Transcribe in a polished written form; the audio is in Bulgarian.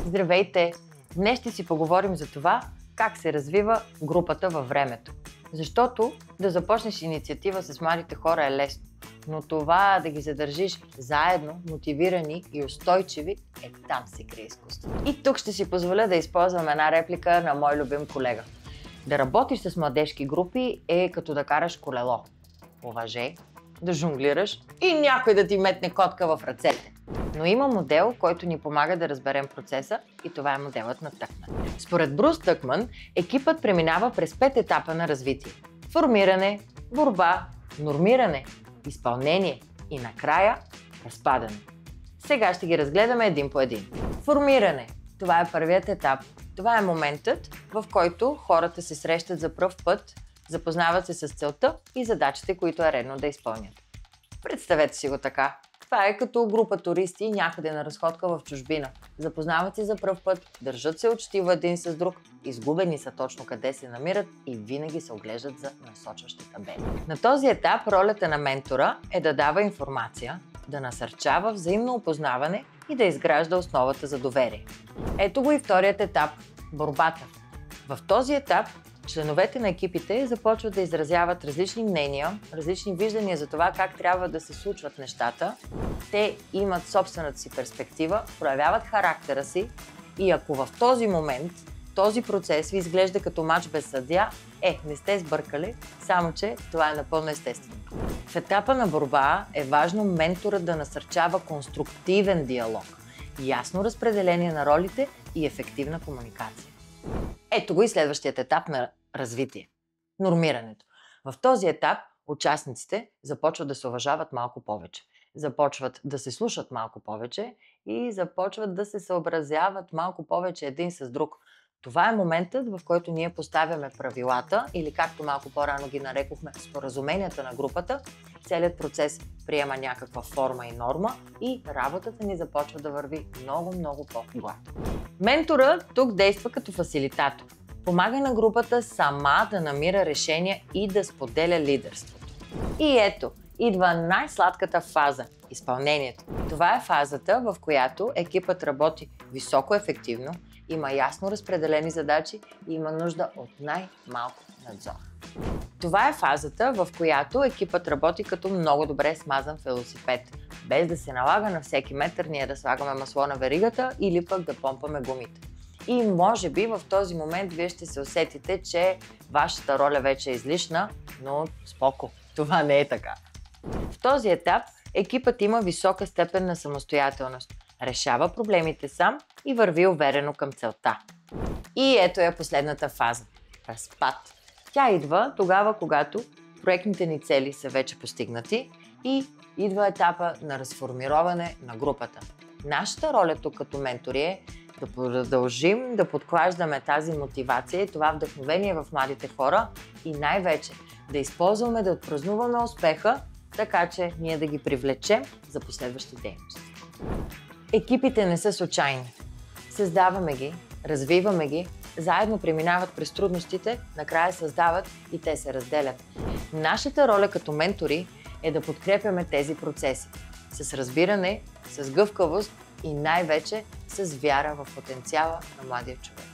Здравейте! Днес ще си поговорим за това как се развива групата във времето. Защото да започнеш инициатива с младите хора е лесно, но това да ги задържиш заедно, мотивирани и устойчиви, там се крие изкуство. И тук ще си позволя да използвам една реплика на мой любим колега. Да работиш с младежки групи е като да караш колело. Уважей, да жонглираш и някой да ти метне котка в ръцете. Но има модел, който ни помага да разберем процеса и това е моделът на Тъкман. Според Брус Тъкман, екипът преминава през 5 етапа на развитие. Формиране, борба, нормиране, изпълнение и накрая разпадане. Сега ще ги разгледаме един по един. Формиране. Това е първият етап. Това е моментът, в който хората се срещат за пръв път, запознават се с целта и задачите, които е редно да изпълнят. Представете си го така. Това е като група туристи някъде на разходка в чужбина. Запознават се за пръв път, държат се учтиво един с друг, изгубени са точно къде се намират и винаги се оглеждат за насочващи табели. На този етап ролята на ментора е да дава информация, да насърчава взаимно опознаване и да изгражда основата за доверие. Ето го и вторият етап – борбата. В този етап членовете на екипите започват да изразяват различни мнения, различни виждания за това как трябва да се случват нещата. Те имат собствената си перспектива, проявяват характера си и ако в този момент този процес ви изглежда като мач без съдия, не сте сбъркали, само че това е напълно естествено. В етапа на борба е важно менторът да насърчава конструктивен диалог, ясно разпределение на ролите и ефективна комуникация. Ето го и следващият етап на развитие – нормирането. В този етап участниците започват да се уважават малко повече, започват да се слушат малко повече и започват да се съобразяват малко повече един с друг. Това е моментът, в който ние поставяме правилата или както малко по-рано ги нарекохме споразуменията на групата. Целият процес приема някаква форма и норма и работата ни започва да върви много по-гладко. Менторът тук действа като фасилитатор. Помага на групата сама да намира решения и да споделя лидерството. И ето, идва най-сладката фаза – изпълнението. Това е фазата, в която екипът работи високо ефективно, има ясно разпределени задачи и има нужда от най-малко надзор. Това е фазата, в която екипът работи като много добре смазан велосипед, без да се налага на всеки метър ние да слагаме масло на веригата или пък да помпаме гумите. И може би в този момент вие ще се усетите, че вашата роля вече е излишна, но споко, това не е така. В този етап екипът има висока степен на самостоятелност, решава проблемите сам и върви уверено към целта. И ето е последната фаза – разпад. Тя идва тогава, когато проектните ни цели са вече постигнати и идва етапа на разформироване на групата. Нашата роля тук като ментори е да продължим да подклаждаме тази мотивация и това вдъхновение в младите хора и най-вече да използваме да отпразнуваме успеха, така че ние да ги привлечем за последващи дейности. Екипите не са случайни. Създаваме ги, развиваме ги, заедно преминават през трудностите, накрая създават и те се разделят. Нашата роля като ментори е да подкрепяме тези процеси с разбиране, с гъвкавост и най-вече с вяра в потенциала на младия човек.